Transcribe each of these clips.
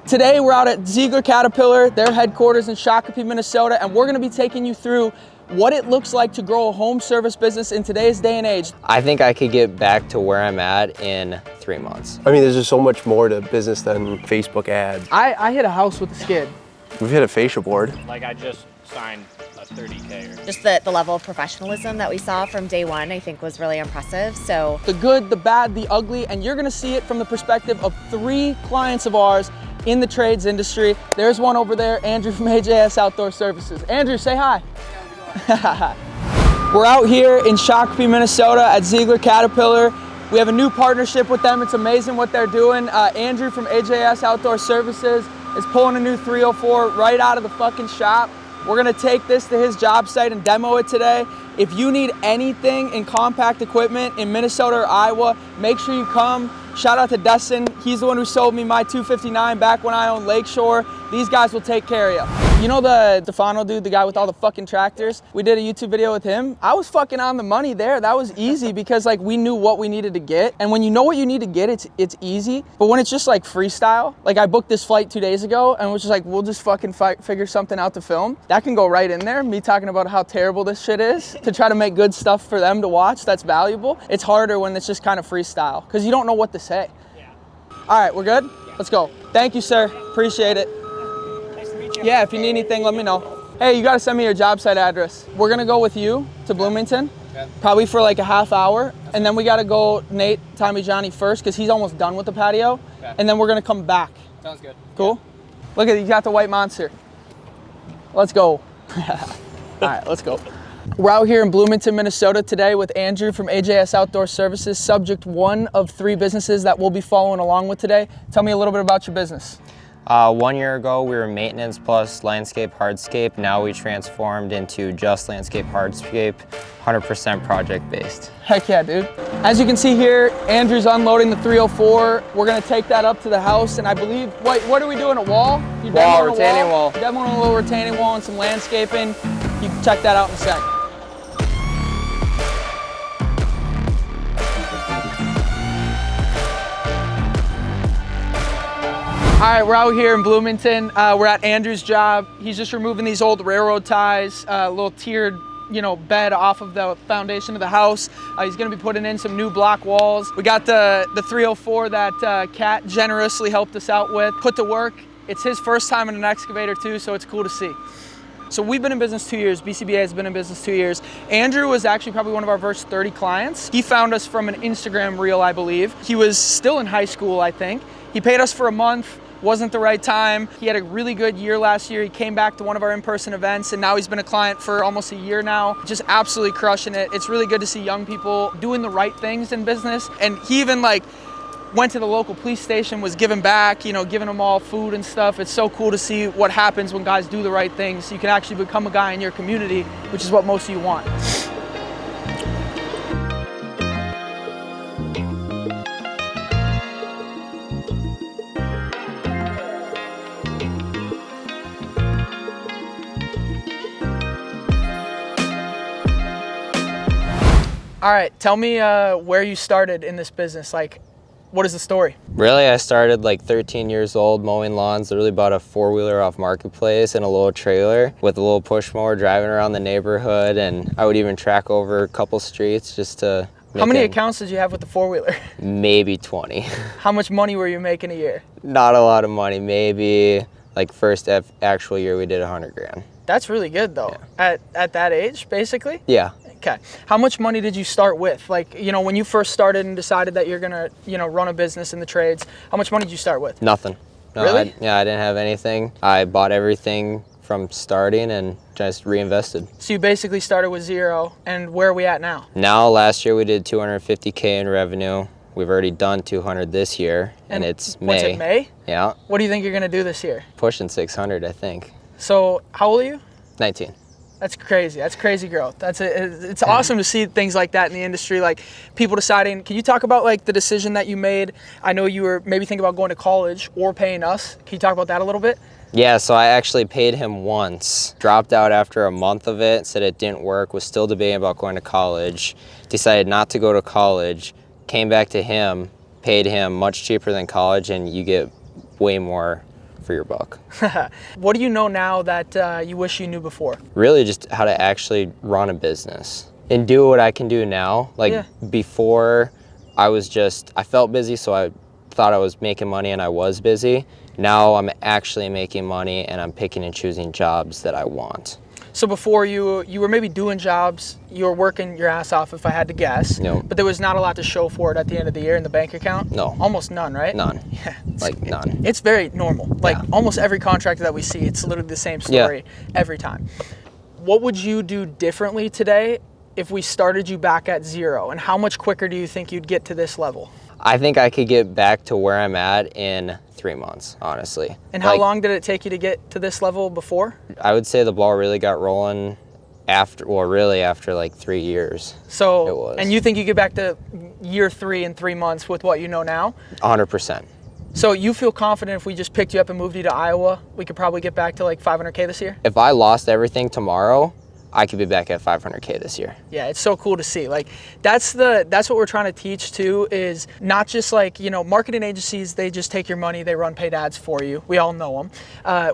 Today we're out at Ziggler Caterpillar, their headquarters in Shakopee, Minnesota, and we're gonna be taking you through what it looks like to grow a home service business in today's day and age. I think I could get back to where I'm at in 3 months. I mean, there's just so much more to business than Facebook ads. I hit a house with a skid. We've hit a fascia board. Like I just signed a 30K. Just the level of professionalism that we saw from day one, I think was really impressive. So The good, the bad, the ugly, and you're gonna see it from the perspective of 3 clients of ours in the trades industry. There's one over there, Andrew from AJS Outdoor Services. Andrew, say hi. We're out here in Shakopee, Minnesota at Ziggler Caterpillar. We have a new partnership with them. It's amazing what they're doing. Andrew from AJS Outdoor Services is pulling a new 304 right out of the fucking shop. We're gonna take this to his job site and demo it today. If you need anything in compact equipment in Minnesota or Iowa, make sure you come. Shout out to Dustin. He's the one who sold me my 259 back when I owned Lakeshore. These guys will take care of you. You know the Stefano dude, the guy with all the fucking tractors? We did a YouTube video with him. I was fucking on the money there. That was easy because like we knew what we needed to get. And when you know what you need to get, it's easy. But when it's just like freestyle, like I booked this flight 2 days ago and was just like, we'll just fucking figure something out to film. That can go right in there. Me talking about how terrible this shit is to try to make good stuff for them to watch that's valuable. It's harder when it's just kind of freestyle because you don't know what to say. Yeah. All right, we're good? Yeah. Let's go. Thank you, sir. Appreciate it. Nice to meet you. Yeah, if you need anything, let me know. Hey, you gotta send me your job site address. We're gonna go with you to Bloomington, probably for like a half hour. And then we gotta go Nate, Tommy, Johnny first, because he's almost done with the patio. Okay. And then we're gonna come back. Sounds good. Cool? Look at it, you got the white monster. Let's go. All right, let's go. We're out here in Bloomington, Minnesota today with Andrew from AJS Outdoor Services, subject 1 of 3 businesses that we'll be following along with today. Tell me a little bit about your business. 1 year ago, we were maintenance plus landscape hardscape. Now we transformed into just landscape hardscape, 100% project based. Heck yeah, dude. As you can see here, Andrew's unloading the 304. We're gonna take that up to the house, and I believe, wait, what are we doing, a wall? You Wall, demoing a retaining wall. Demoing a little retaining wall and some landscaping. You can check that out in a sec. All right, we're out here in Bloomington. We're at Andrew's job. He's just removing these old railroad ties, a little tiered, bed off of the foundation of the house. He's gonna be putting in some new block walls. We got the 304 that Kat generously helped us out with, put to work. It's his first time in an excavator too, so it's cool to see. So we've been in business 2 years. BCBA has been in business 2 years. Andrew was actually probably one of our first 30 clients. He found us from an Instagram reel, I believe. He was still in high school, I think. He paid us for a month. Wasn't the right time. He had a really good year last year. He came back to one of our in-person events and now he's been a client for almost a year now. Just absolutely crushing it. It's really good to see young people doing the right things in business. And he even went to the local police station, was giving back, giving them all food and stuff. It's so cool to see what happens when guys do the right things. You can actually become a guy in your community, which is what most of you want. All right, tell me where you started in this business. What is the story? Really, I started 13 years old mowing lawns, literally bought a 4-wheeler off Marketplace and a little trailer with a little push mower driving around the neighborhood, and I would even track over a couple streets just to How many accounts did you have with the 4-wheeler? Maybe 20. How much money were you making a year? Not a lot of money, maybe first actual year we did 100 grand. That's really good though. Yeah. At that age, basically? Yeah. Okay. How much money did you start with? When you first started and decided that you're gonna, run a business in the trades, how much money did you start with? Nothing. No, Really? I didn't have anything. I bought everything from starting and just reinvested. So you basically started with 0, and where are we at now? Now, last year we did 250K in revenue. We've already done 200 this year, and it's May. What's it, May? Yeah. What do you think you're gonna do this year? Pushing 600, I think. So how old are you? 19. That's crazy. That's crazy growth. It's awesome to see things like that in the industry, people deciding. Can you talk about the decision that you made? I know you were maybe thinking about going to college or paying us. Can you talk about that a little bit? Yeah, so I actually paid him once, dropped out after a month of it, said it didn't work, was still debating about going to college, decided not to go to college, came back to him, paid him much cheaper than college, and you get way more for your buck. What do you know now that you wish you knew before? Really just how to actually run a business and do what I can do now. Like before I felt busy, so I thought I was making money and I was busy. Now I'm actually making money and I'm picking and choosing jobs that I want. So before you were maybe doing jobs, you were working your ass off if I had to guess. No. But there was not a lot to show for it at the end of the year in the bank account? No. Almost none, right? None. Yeah. Like none. It's very normal. Like almost every contractor that we see, it's literally the same story every time. What would you do differently today if we started you back at zero? And how much quicker do you think you'd get to this level? I think I could get back to where I'm at in 3 months, honestly. And how long did it take you to get to this level before? I would say the ball really got rolling after like 3 years. So, it was. And you think you get back to year 3 in 3 months with what you know now? 100%. So you feel confident if we just picked you up and moved you to Iowa, we could probably get back to like 500K this year? If I lost everything tomorrow, I could be back at 500K this year. Yeah, it's so cool to see. Like that's what we're trying to teach too, is not just like, marketing agencies, they just take your money, they run paid ads for you. We all know them.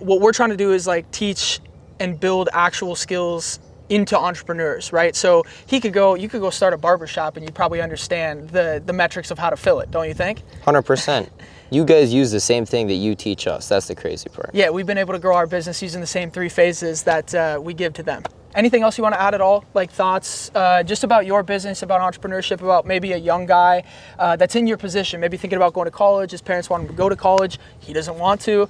What we're trying to do is like teach and build actual skills into entrepreneurs, right? So you could go start a barbershop and you probably understand the metrics of how to fill it, don't you think? 100%. You guys use the same thing that you teach us. That's the crazy part. Yeah, we've been able to grow our business using the same 3 phases that we give to them. Anything else you want to add at all? Like thoughts just about your business, about entrepreneurship, about maybe a young guy that's in your position, maybe thinking about going to college, his parents want him to go to college, he doesn't want to.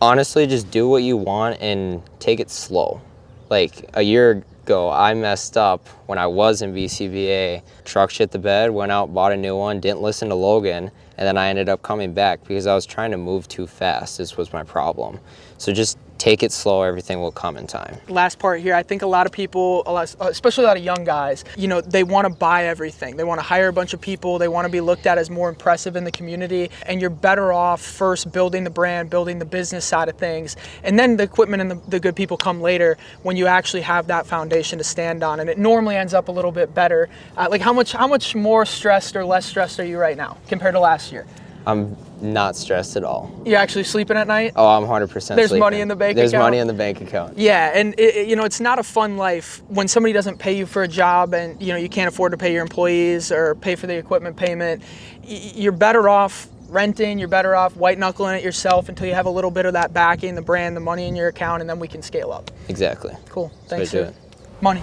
Honestly, just do what you want and take it slow. Like a year ago, I messed up when I was in BCBA. Truck shit the bed, went out, bought a new one, didn't listen to Logan, and then I ended up coming back because I was trying to move too fast. This was my problem. So just take it slow, everything will come in time. Last part here, I think a lot of people, especially a lot of young guys, they want to buy everything. They want to hire a bunch of people. They want to be looked at as more impressive in the community. And you're better off first building the brand, building the business side of things. And then the equipment and the good people come later when you actually have that foundation to stand on. And it normally ends up a little bit better. Like how much more stressed or less stressed are you right now compared to last year? I'm not stressed at all. You actually sleeping at night? Oh, I'm 100% There's sleeping. money in the bank account? There's money in the bank account. Yeah, and it's not a fun life when somebody doesn't pay you for a job and you can't afford to pay your employees or pay for the equipment payment. You're better off renting, you're better off white knuckling it yourself until you have a little bit of that backing, the brand, the money in your account, and then we can scale up. Exactly. Cool, thanks. So Money.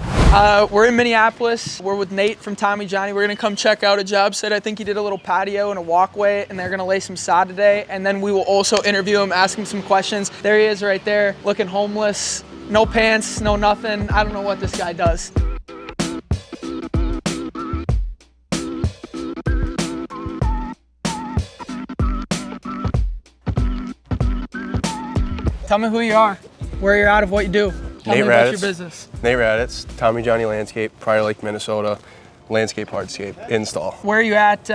We're in Minneapolis. We're with Nate from Tommy Johnny. We're gonna come check out a job site. I think he did a little patio and a walkway, and they're gonna lay some sod today. And then we will also interview him, ask him some questions. There he is right there, looking homeless, no pants, no nothing. I don't know what this guy does. Tell me who you are, where you're at, of what you do. Tell me about your business. Nate Raditz, Tommy Johnny Landscape, Prior Lake, Minnesota, landscape hardscape install. Where are you at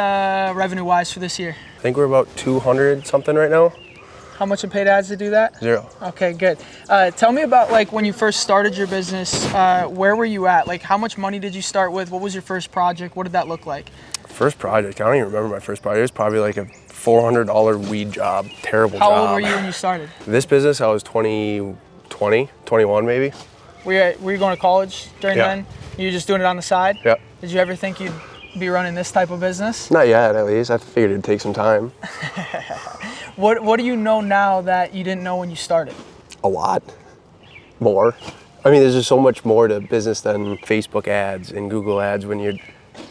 revenue-wise for this year? I think we're about 200 something right now. How much in paid ads to do that? 0. Okay, good. Tell me about like when you first started your business, where were you at? Like how much money did you start with? What was your first project? What did that look like? First project, I don't even remember my first project. It was probably like a $400 weed job, terrible job. How old were you when you started? This business, I was 21 maybe. Were you going to college during then? You were just doing it on the side? Yeah. Did you ever think you'd be running this type of business? Not yet, at least. I figured it'd take some time. What do you know now that you didn't know when you started? A lot more. I mean, there's just so much more to business than Facebook ads and Google ads when you're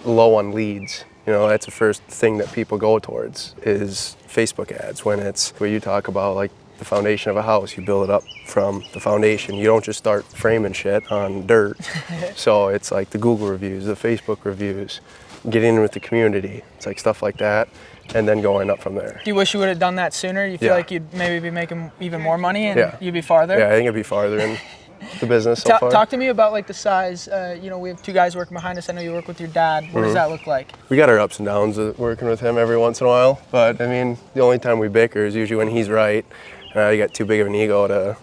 low on leads. That's the first thing that people go towards is Facebook ads. When it's where you talk about like the foundation of a house, you build it up from the foundation. You don't just start framing shit on dirt. So it's like the Google reviews, the Facebook reviews, getting in with the community. It's like stuff like that, and then going up from there. Do you wish you would have done that sooner? You feel like you'd maybe be making even more money and you'd be farther? Yeah, I think it'd be farther in the business so far. Talk to me about like the size. We have 2 guys working behind us. I know you work with your dad. What does that look like? We got our ups and downs working with him every once in a while, but I mean, the only time we bicker is usually when he's right. You got too big of an ego to,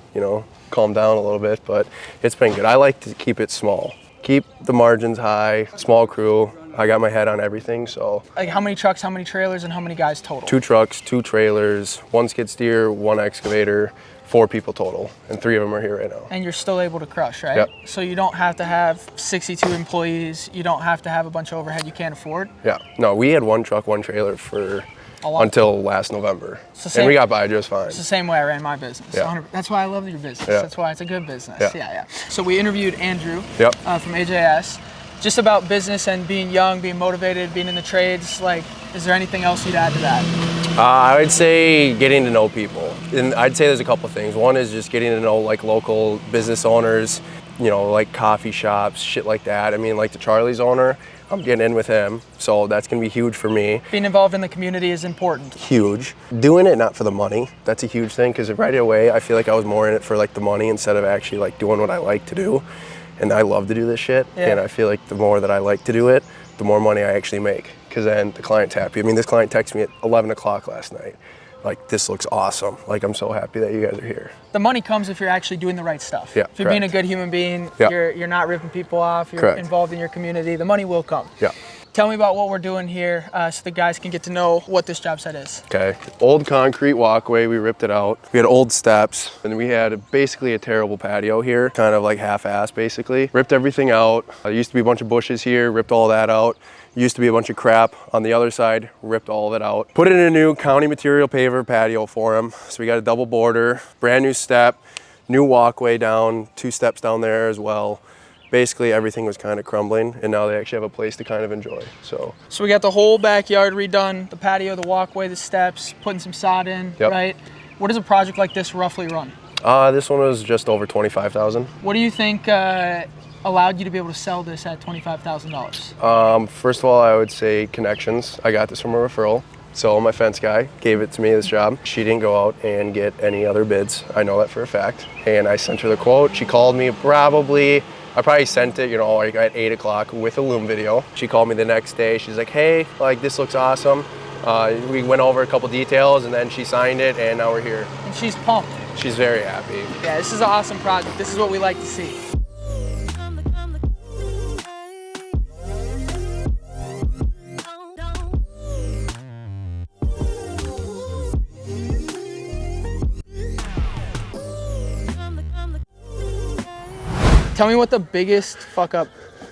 calm down a little bit, but it's been good. I like to keep it small. Keep the margins high, small crew. I got my head on everything, so. Like how many trucks, how many trailers, and how many guys total? 2 trucks, 2 trailers, 1 skid steer, 1 excavator, 4 people total, and 3 of them are here right now. And you're still able to crush, right? Yep. So you don't have to have 62 employees. You don't have to have a bunch of overhead you can't afford. Yeah. No, we had 1 truck, 1 trailer for until last November, and we got by just fine. It's the same way I ran my business. Yeah. That's why I love your business. Yeah. That's why it's a good business. Yeah. Yeah. So we interviewed Andrew Yep. From AJS, just about business and being young, being motivated, being in the trades. Like, is there anything else you'd add to that? I would say getting to know people, and I'd say there's a couple things. One is just getting to know like local business owners, you know, like coffee shops, shit like that. I mean, like the Charlie's owner, I'm getting in with him, so that's gonna be huge for me. Being involved in the community is important. Huge. Doing it not for the money, that's a huge thing, because right away I feel like I was more in it for like the money instead of actually like doing what I like to do. And I love to do this shit, and I feel like the more that I like to do it, the more money I actually make, because then the client's happy. I mean, this client texted me at 11 o'clock last night. Like, this looks awesome. Like, I'm so happy that you guys are here. The money comes if you're actually doing the right stuff. Yeah, if you're being a good human being, you're not ripping people off, you're involved in your community, the money will come. Yeah. Tell me about what we're doing here so the guys can get to know what this job site is. Okay. Old concrete walkway, we ripped it out. We had old steps, and we had basically a terrible patio here, kind of like half-assed basically. Ripped everything out. There used to be a bunch of bushes here, ripped all that out. Used to be a bunch of crap on the other side, ripped all of it out. Put in a new county material paver patio for him. So we got a double border, brand new step, new walkway down, 2 steps down there as well. Basically everything was kind of crumbling, and now they actually have a place to kind of enjoy. So we got the whole backyard redone, the patio, the walkway, the steps, putting some sod in, right? What does a project like this roughly run? This one was just over $25,000. What do you think allowed you to be able to sell this at $25,000? First of all, I would say connections. I got this from a referral. So my fence guy gave it to me, this job. She didn't go out and get any other bids. I know that for a fact. And I sent her the quote. She called me I probably sent it, you know, like at 8 o'clock with a Loom video. She called me the next day. She's like, hey, like this looks awesome. We went over a couple details, and then she signed it, and now we're here. And she's pumped. She's very happy. Yeah, this is an awesome project. This is what we like to see. Tell me what the biggest fuck up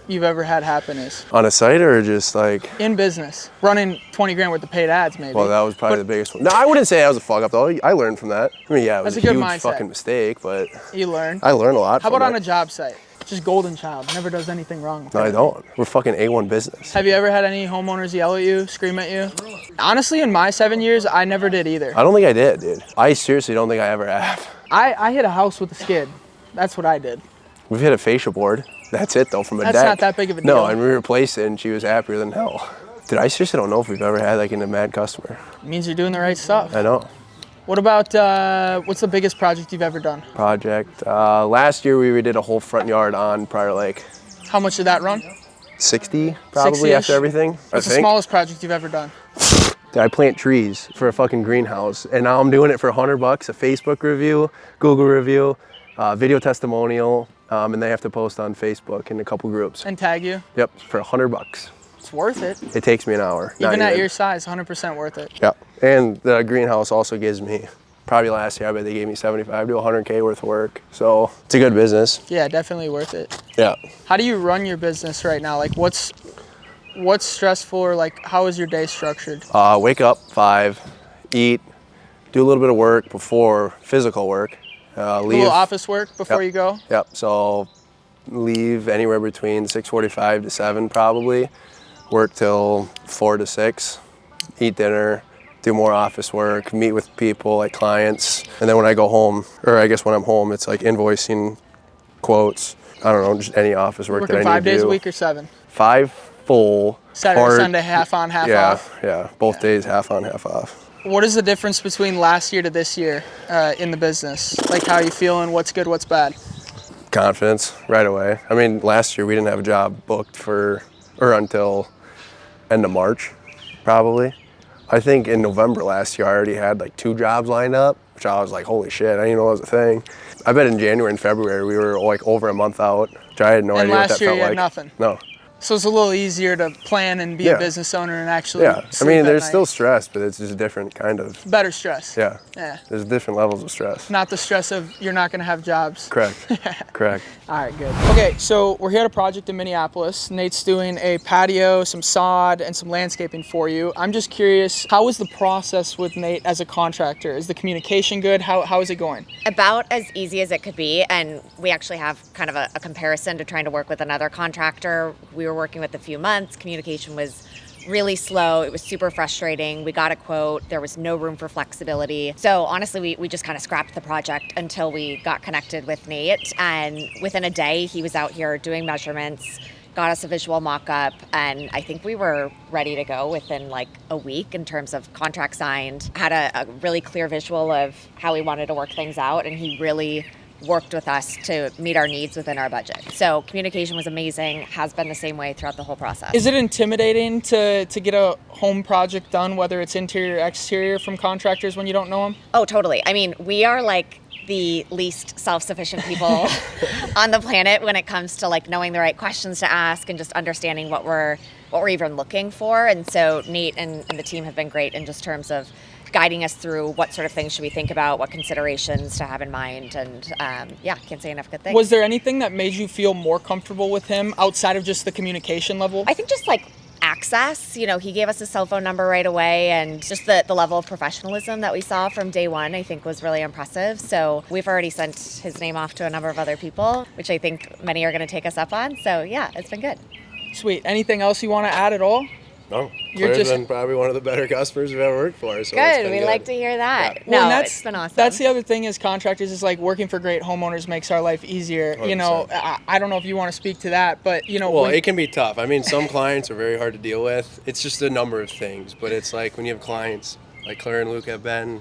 you've ever had happen is. On a site or just like? In business. Running 20 grand worth of paid ads maybe. Well, that was probably the biggest one. No, I wouldn't say that was a fuck up though. I learned from that. I mean, yeah, it was a huge fucking mistake, but. You learn. I learned a lot How about on a job site? Just golden child, never does anything wrong. No, I don't. We're fucking A1 business. Have you ever had any homeowners yell at you, scream at you? Honestly, in my 7 years, I never did either. I don't think I did, dude. I seriously don't think I ever have. I hit a house with a skid. That's what I did. We've hit a fascia board. That's it though, from a deck. That's not that big of a deal. No, and we replaced it and she was happier than hell. Dude, I seriously don't know if we've ever had like a mad customer. It means you're doing the right stuff. I know. What about, what's the biggest project you've ever done? Last year we did a whole front yard on Prior Lake. How much did that run? 60 probably 60-ish? after everything. What's the smallest project you've ever done? Dude, I plant trees for a fucking greenhouse, and now I'm doing it for $100, a Facebook review, Google review, video testimonial, and they have to post on Facebook in a couple groups. And tag you? Yep, for $100. It's worth it. It takes me an hour. Even at your size, 100% worth it. Yeah, and the greenhouse also gives me, probably last year, I bet they gave me 75 to 100K worth of work. So it's a good business. Yeah, definitely worth it. Yeah. How do you run your business right now? Like what's stressful, or like how is your day structured? Wake up 5, eat, do a little bit of work before physical work. Leave. A little office work before you go? Yep, so leave anywhere between 6:45 to 7 probably. Work till 4 to 6, eat dinner, do more office work, meet with people like clients. And then when I go home, or I guess when I'm home, it's like invoicing, quotes, I don't know, just any office work that I need to do. Working 5 days a week or 7? 5 full. Saturday, Sunday, half on, half off? Yeah, both days half on, half off. What is the difference between last year to this year in the business? Like how you feeling, what's good, what's bad? Confidence right away. I mean, last year we didn't have a job booked until end of March, probably. I think in November last year I already had like 2 jobs lined up, which I was like, holy shit, I didn't even know that was a thing. I bet in January and February we were like over a month out, which I had no idea what that felt like. And last year you had nothing? No. So it's a little easier to plan and be a business owner and actually Yeah, I sleep mean, at there's night. still stress, but it's just a different kind of. Better stress. Yeah. Yeah. There's different levels of stress. Not the stress of you're not going to have jobs. Correct. Correct. All right, good. Okay, so we're here at a project in Minneapolis. Nate's doing a patio, some sod, and some landscaping for you. I'm just curious, how is the process with Nate as a contractor? Is the communication good? How is it going? About as easy as it could be, and we actually have kind of a comparison to trying to work with another contractor. We were working with a few months. Communication was really slow. It was super frustrating. We got a quote. There was no room for flexibility. So honestly, we just kind of scrapped the project until we got connected with Nate. And within a day, he was out here doing measurements, got us a visual mock-up, and I think we were ready to go within like a week in terms of contract signed. Had a really clear visual of how we wanted to work things out, and he really worked with us to meet our needs within our budget. So communication was amazing, has been the same way throughout the whole process. Is it intimidating to get a home project done, whether it's interior or exterior, from contractors when you don't know them? Oh, totally. I mean, we are like the least self-sufficient people on the planet when it comes to like knowing the right questions to ask and just understanding what we're even looking for. And so Nate and the team have been great in just terms of guiding us through what sort of things should we think about, what considerations to have in mind, and can't say enough good things. Was there anything that made you feel more comfortable with him outside of just the communication level? I think just like access, you know, he gave us his cell phone number right away, and just the level of professionalism that we saw from day one, I think was really impressive. So we've already sent his name off to a number of other people, which I think many are going to take us up on. So yeah, it's been good. Sweet. Anything else you want to add at all? No, You're Claire's just been probably one of the better customers we've ever worked for. So Good. We like to hear that. Well, and No, that's, it's been awesome. That's the other thing as contractors is like working for great homeowners makes our life easier. You know, 100%. I don't know if you want to speak to that, but you know, Well, it can be tough. I mean, some clients are very hard to deal with. It's just a number of things, but it's like when you have clients like Claire and Luke have been,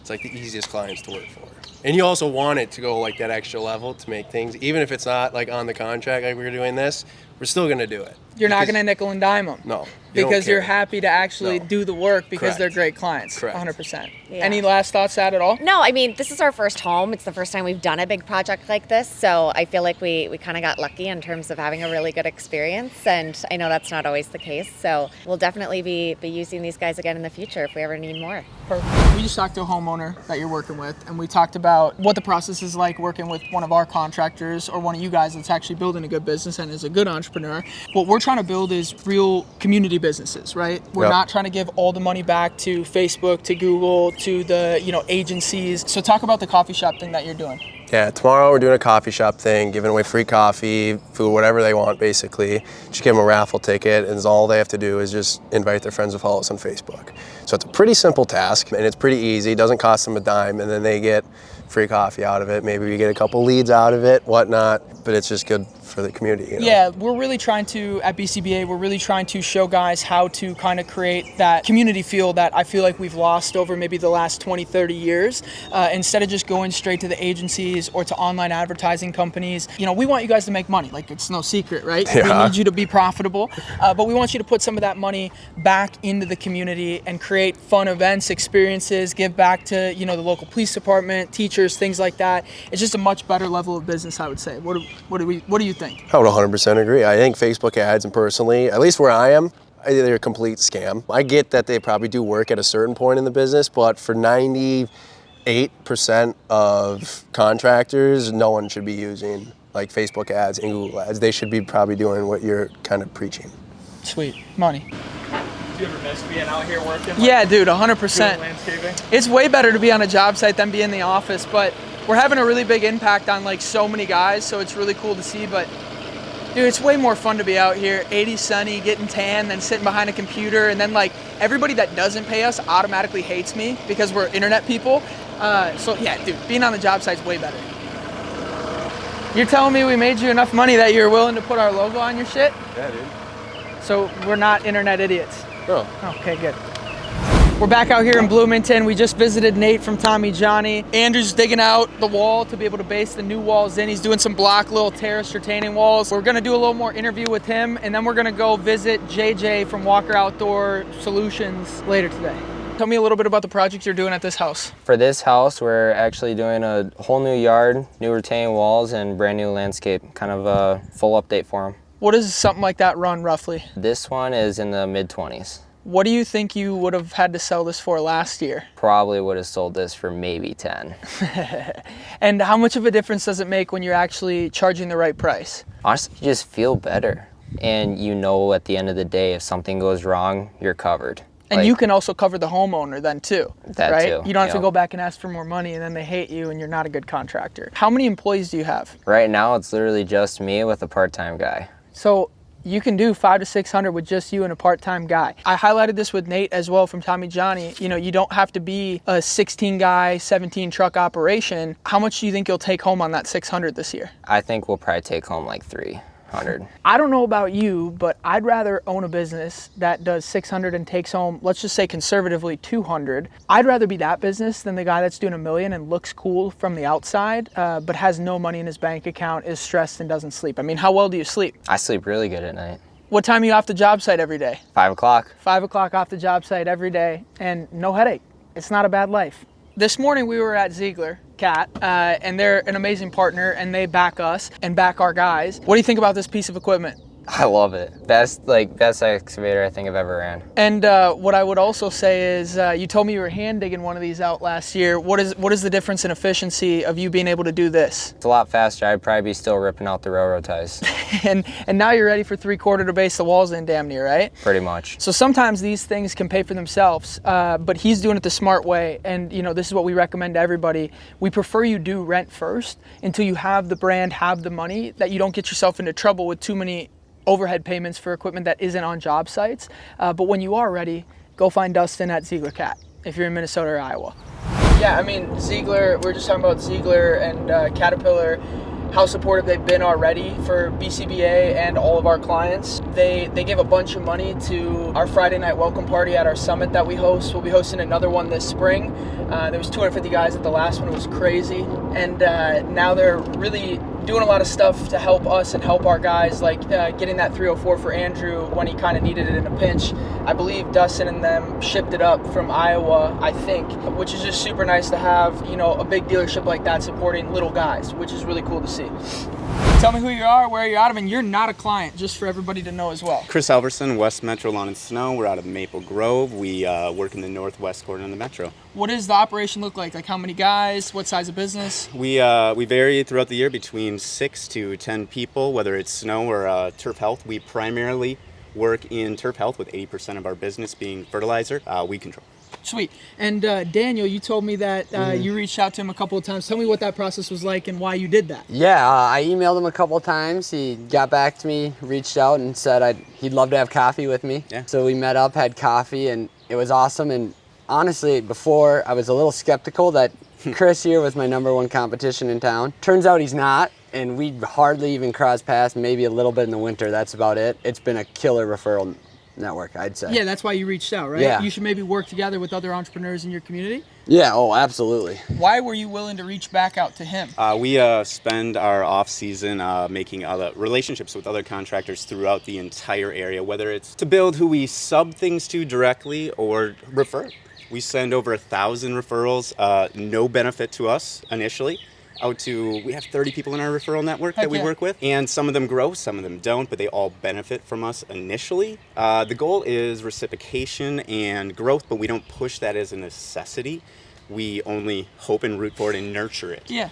it's like the easiest clients to work for. And you also want it to go like that extra level to make things, even if it's not like on the contract, like we're doing this, we're still going to do it. you're not going to nickel and dime them. No. Because you're happy to actually No. do the work because Correct. they're great clients. Correct. 100%. Yeah. Any last thoughts at all? No, I mean, this is our first home. It's the first time we've done a big project like this. So I feel like we kind of got lucky in terms of having a really good experience. And I know that's not always the case. So we'll definitely be using these guys again in the future if we ever need more. Perfect. We just talked to a homeowner that you're working with, and we talked about what the process is like working with one of our contractors or one of you guys that's actually building a good business and is a good entrepreneur. What we're trying to build is real community businesses, right? We're Yep. not trying to give all the money back to Facebook, to Google, to the agencies. So talk about the coffee shop thing that you're doing. Yeah, tomorrow we're doing a coffee shop thing, giving away free coffee, food, whatever they want, basically. Just give them a raffle ticket, and all they have to do is just invite their friends to follow us on Facebook. So it's a pretty simple task, and it's pretty easy. It doesn't cost them a dime, and then they get free coffee out of it. Maybe we get a couple leads out of it, whatnot, but it's just good for the community. You know? Yeah, we're really trying to, at BCBA, we're really trying to show guys how to kind of create that community feel that I feel like we've lost over maybe the last 20, 30 years. Instead of just going straight to the agencies or to online advertising companies, we want you guys to make money. Like, it's no secret, right? Yeah. We need you to be profitable, but we want you to put some of that money back into the community and create fun events, experiences, give back to, the local police department, teachers, things like that. It's just a much better level of business, I would say. What do you think? I would 100% agree. I think Facebook ads, and personally, at least where I am, they're a complete scam. I get that they probably do work at a certain point in the business, but for 98% of contractors, no one should be using like Facebook ads and Google ads. They should be probably doing what you're kind of preaching. Sweet. Money. Do you ever miss being out here working? Yeah, dude, Doing 100%. landscaping? It's way better to be on a job site than be in the office, but we're having a really big impact on like so many guys, so it's really cool to see. But dude, it's way more fun to be out here, 80 sunny, getting tan, than sitting behind a computer, and then like everybody that doesn't pay us automatically hates me because we're internet people. So yeah, dude, being on the job site's way better. You're telling me we made you enough money that you're willing to put our logo on your shit? Yeah, dude. So we're not internet idiots. No. Okay, good. We're back out here in Bloomington. We just visited Nate from Tommy Johnny. Andrew's digging out the wall to be able to base the new walls in. He's doing some block little terrace retaining walls. We're gonna do a little more interview with him, and then we're gonna go visit JJ from Walker Outdoor Solutions later today. Tell me a little bit about the project you're doing at this house. For this house, we're actually doing a whole new yard, new retaining walls, and brand new landscape, kind of a full update for them. What does something like that run roughly? This one is in the mid-20s. What do you think you would have had to sell this for last year? Probably would have sold this for maybe 10. And how much of a difference does it make when you're actually charging the right price? Honestly, you just feel better. And you know at the end of the day, if something goes wrong, you're covered. And you can also cover the homeowner then too, that right? too, You don't have to yep. go back and ask for more money and then they hate you and you're not a good contractor. How many employees do you have? Right now, it's literally just me with a part-time guy. So you can do 500 to 600 with just you and a part-time guy. I highlighted this with Nate as well from Tommy Johnny. You know, you don't have to be a 16 guy, 17 truck operation. How much do you think you'll take home on that 600 this year? I think we'll probably take home like 300. I don't know about you, but I'd rather own a business that does 600 and takes home, let's just say conservatively 200. I'd rather be that business than the guy that's doing $1 million and looks cool from the outside, but has no money in his bank account, is stressed and doesn't sleep. I mean, how well do you sleep? I sleep really good at night. What time are you off the job site every day? 5 o'clock. 5 o'clock off the job site every day and no headache. It's not a bad life. This morning we were at Ziggler, Cat, and they're an amazing partner and they back us and back our guys. What do you think about this piece of equipment? I love it. Best excavator I think I've ever ran. And what I would also say is, you told me you were hand digging one of these out last year. What is the difference in efficiency of you being able to do this? It's a lot faster. I'd probably be still ripping out the railroad ties. and now you're ready for 3/4 to base the walls in damn near, right? Pretty much. So sometimes these things can pay for themselves, but he's doing it the smart way. And you know, this is what we recommend to everybody. We prefer you do rent first until you have the brand, have the money, that you don't get yourself into trouble with too many overhead payments for equipment that isn't on job sites. But when you are ready, go find Dustin at Ziggler Cat if you're in Minnesota or Iowa. Yeah, I mean, Ziggler, we're just talking about Ziggler and Caterpillar, how supportive they've been already for BCBA and all of our clients. They gave a bunch of money to our Friday night welcome party at our summit that we host. We'll be hosting another one this spring. There was 250 guys at the last one. It was crazy. And now they're really doing a lot of stuff to help us and help our guys, like getting that 304 for Andrew when he kind of needed it in a pinch. I believe Dustin and them shipped it up from Iowa, I think, which is just super nice to have, you know, a big dealership like that supporting little guys, which is really cool to see. Tell me who you are, where you're out of, and you're not a client, just for everybody to know as well. Chris Alverson, West Metro Lawn and Snow. We're out of Maple Grove. We work in the northwest corner of the metro. What does the operation look like? Like how many guys? What size of business? We vary throughout the year between 6 to 10 people, whether it's snow or turf health. We primarily work in turf health, with 80% of our business being fertilizer, weed control. Sweet. And Daniel, you told me that you reached out to him a couple of times. Tell me what that process was like and why you did that. Yeah, I emailed him a couple of times. He got back to me, reached out and said he'd love to have coffee with me. Yeah. So we met up, had coffee, and it was awesome. And honestly, before I was a little skeptical that Chris here was my #1 competition in town. Turns out he's not, and we hardly even cross paths, maybe a little bit in the winter. That's about it. It's been a killer referral network, I'd say. Yeah, that's why you reached out, right? Yeah. You should maybe work together with other entrepreneurs in your community. Yeah, oh, absolutely. Why were you willing to reach back out to him? We spend our off season making other relationships with other contractors throughout the entire area, whether it's to build who we sub things to directly or refer. We send over 1,000 referrals, no benefit to us initially. We have 30 people in our referral network that we work with, and some of them grow, some of them don't, but they all benefit from us initially. The goal is reciprocation and growth, but we don't push that as a necessity. We only hope and root for it and nurture it. Yeah.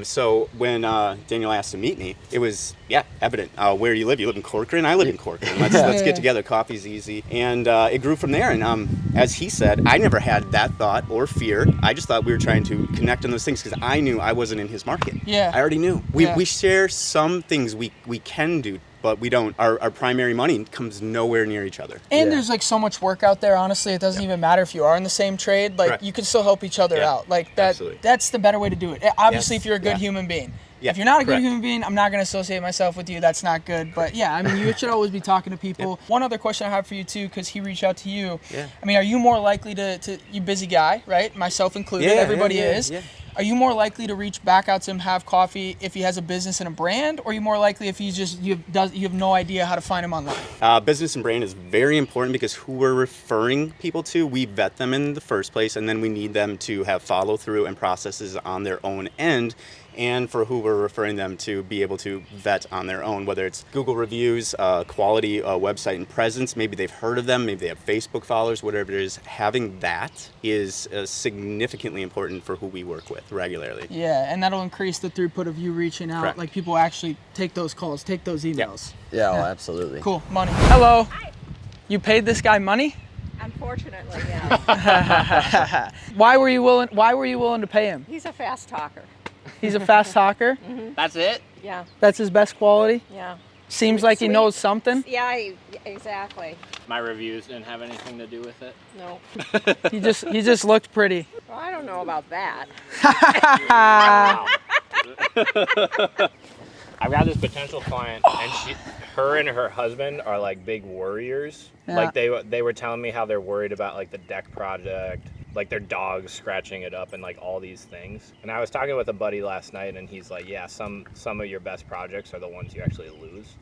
So when Daniel asked to meet me, it was evident. Where you live in Corcoran. I live in Corcoran. Let's get together. Coffee's easy, and it grew from there. And as he said, I never had that thought or fear. I just thought we were trying to connect on those things because I knew I wasn't in his market. Yeah. I already knew. We share some things we can do, but we don't. Our primary money comes nowhere near each other. And there's like so much work out there, honestly, it doesn't even matter if you are in the same trade. Like, you can still help each other out. Like that. Absolutely. That's the better way to do it. Obviously, Yes. if you're a good Yeah. human being. Yeah. If you're not a good Correct. human being, I'm not going to associate myself with you. That's not good. But yeah, I mean, you should always be talking to people. One other question I have for you too, because he reached out to you. Yeah. I mean, are you more likely to you busy guy, right? Myself included. Yeah, Everybody yeah, is. yeah. Are you more likely to reach back out to him, have coffee if he has a business and a brand, or are you more likely if he's just you have no idea how to find him online? Business and brand is very important because who we're referring people to, we vet them in the first place, and then we need them to have follow through and processes on their own end. and for who we're referring them to be able to vet on their own, whether it's Google reviews, quality website and presence, maybe they've heard of them, maybe they have Facebook followers, whatever it is. Having that is significantly important for who we work with regularly. Yeah, and that'll increase the throughput of you reaching out. Correct. Like people actually take those calls, take those emails. Yeah, oh, absolutely. Cool, money. Hello. Hi. You paid this guy money? Unfortunately, yeah. Why were you willing to pay him? He's a fast talker. He's a fast talker. That's it? Yeah, That's his best quality. yeah. Seems like he Sweet. knows something. Yeah, exactly. My reviews didn't have anything to do with it. No. He just looked pretty. Well, I don't know about that. I've got this potential client, and her and her husband are like big worriers. Yeah. Like they were telling me how they're worried about like the deck project, like their dog's scratching it up, and like all these things. And I was talking with a buddy last night, and he's like, "Yeah, some of your best projects are the ones you actually lose."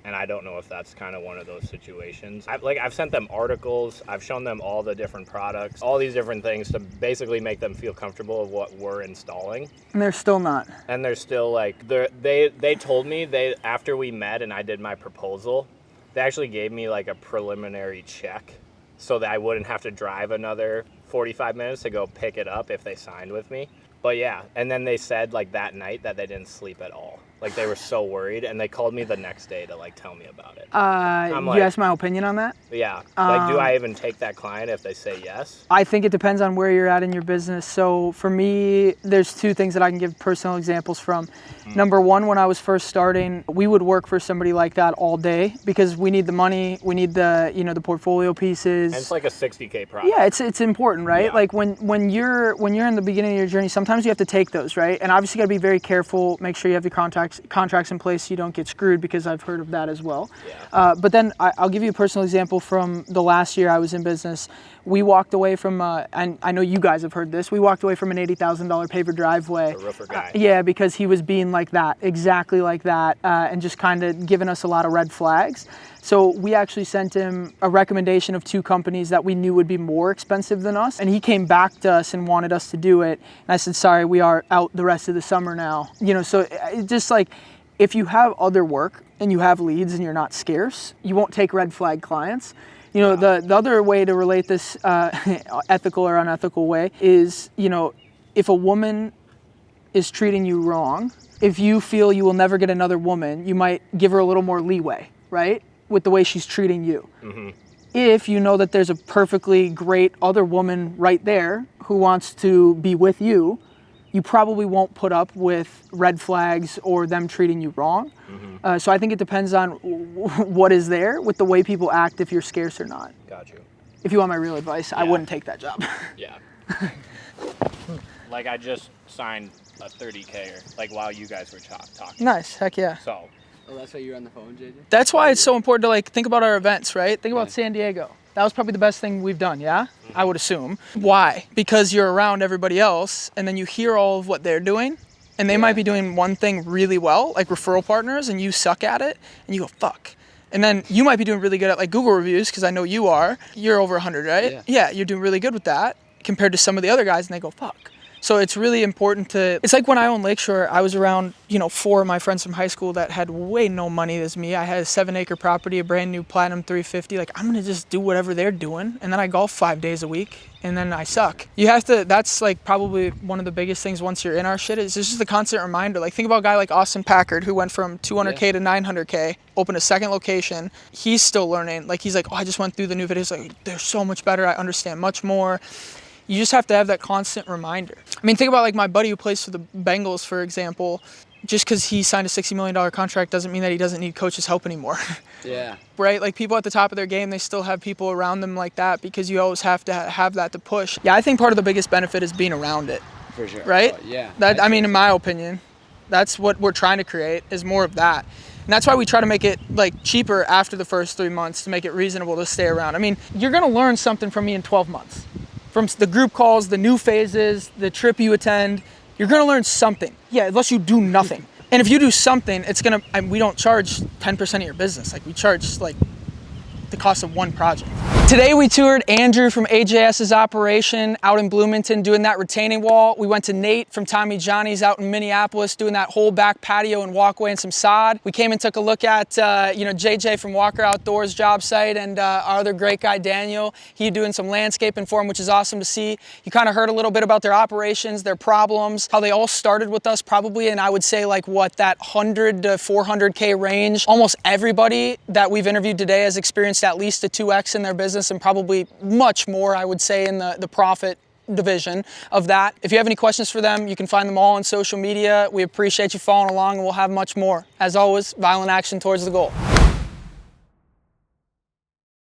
And I don't know if that's kind of one of those situations. I've sent them articles. I've shown them all the different products, all these different things to basically make them feel comfortable of what we're installing. And they're still not. And they're still like, they told me after we met and I did my proposal, they actually gave me like a preliminary check so that I wouldn't have to drive another 45 minutes to go pick it up if they signed with me. But yeah, and then they said like that night that they didn't sleep at all. Like they were so worried, and they called me the next day to like tell me about it. You asked my opinion on that? Yeah. Like, do I even take that client if they say yes? I think it depends on where you're at in your business. So for me, there's two things that I can give personal examples from. Number one, when I was first starting, we would work for somebody like that all day because we need the money, we need the the portfolio pieces. And it's like a $60K project. Yeah, it's important, right? Yeah. Like when you're in the beginning of your journey, sometimes you have to take those, right? And obviously you got to be very careful. Make sure you have your contracts in place so you don't get screwed, because I've heard of that as well. Yeah. But then I'll give you a personal example from the last year I was in business. We walked away from, and I know you guys have heard this, we walked away from an $80,000 paver driveway. The roofer guy. Yeah, because he was being like that, exactly like that, and just kind of giving us a lot of red flags. So we actually sent him a recommendation of two companies that we knew would be more expensive than us. And he came back to us and wanted us to do it. And I said, sorry, we are out the rest of the summer now. So it's just like, if you have other work and you have leads and you're not scarce, you won't take red flag clients. The other way to relate this ethical or unethical way is, if a woman is treating you wrong, if you feel you will never get another woman, you might give her a little more leeway, right? With the way she's treating you. Mm-hmm. If you know that there's a perfectly great other woman right there who wants to be with you, you probably won't put up with red flags or them treating you wrong. Mm-hmm. So I think it depends on what is there with the way people act, if you're scarce or not. Got you. If you want my real advice, I Yeah. wouldn't take that job. Yeah. Like I just signed a 30K like while you guys were talking. Nice, heck yeah. So. Oh, that's why you're on the phone, JJ? That's why it's so important to think about our events, right? Think about San Diego. That was probably the best thing we've done, yeah? I would assume. Why? Because you're around everybody else, and then you hear all of what they're doing, and they might be doing one thing really well, like referral partners, and you suck at it, and you go, fuck. And then you might be doing really good at Google reviews, because I know you are. You're over 100, right? Yeah, you're doing really good with that compared to some of the other guys, and they go, fuck. So it's really important it's like when I owned Lakeshore, I was around, 4 of my friends from high school that had way no money as me. I had a 7-acre property, a brand new Platinum 350. I'm going to just do whatever they're doing. And then I golf 5 days a week, and then I suck. You have to, that's probably one of the biggest things once you're in our shit, is just a constant reminder. Think about a guy like Austin Packard, who went from 200K to 900K, opened a second location. He's still learning. He's like, oh, I just went through the new videos. They're so much better. I understand much more. You just have to have that constant reminder. Think about my buddy who plays for the Bengals, for example. Just because he signed a $60 million contract doesn't mean that he doesn't need coach's help anymore. Yeah. Right? People at the top of their game, they still have people around them like that, because you always have to have that to push. Yeah, I think part of the biggest benefit is being around it. For sure. Right? Yeah. In my opinion, that's what we're trying to create, is more of that. And that's why we try to make it cheaper after the first 3 months, to make it reasonable to stay around. You're gonna learn something from me in 12 months. From the group calls, the new phases, the trip you attend, you're gonna learn something. Yeah, unless you do nothing. And if you do something, it's gonna, we don't charge 10% of your business. We charge the cost of one project. Today we toured Andrew from AJS's operation out in Bloomington doing that retaining wall. We went to Nate from Tommy Johnny's out in Minneapolis doing that whole back patio and walkway and some sod. We came and took a look at JJ from Walker Outdoors job site and our other great guy Daniel. He doing some landscaping for him, which is awesome to see. You kind of heard a little bit about their operations, their problems, how they all started with us probably, and I would say like that 100 to 400K range. Almost everybody that we've interviewed today has experienced at least a 2X in their business, and probably much more, I would say, in the profit division of that. If you have any questions for them, you can find them all on social media. We appreciate you following along, and we'll have much more. As always, violent action towards the goal.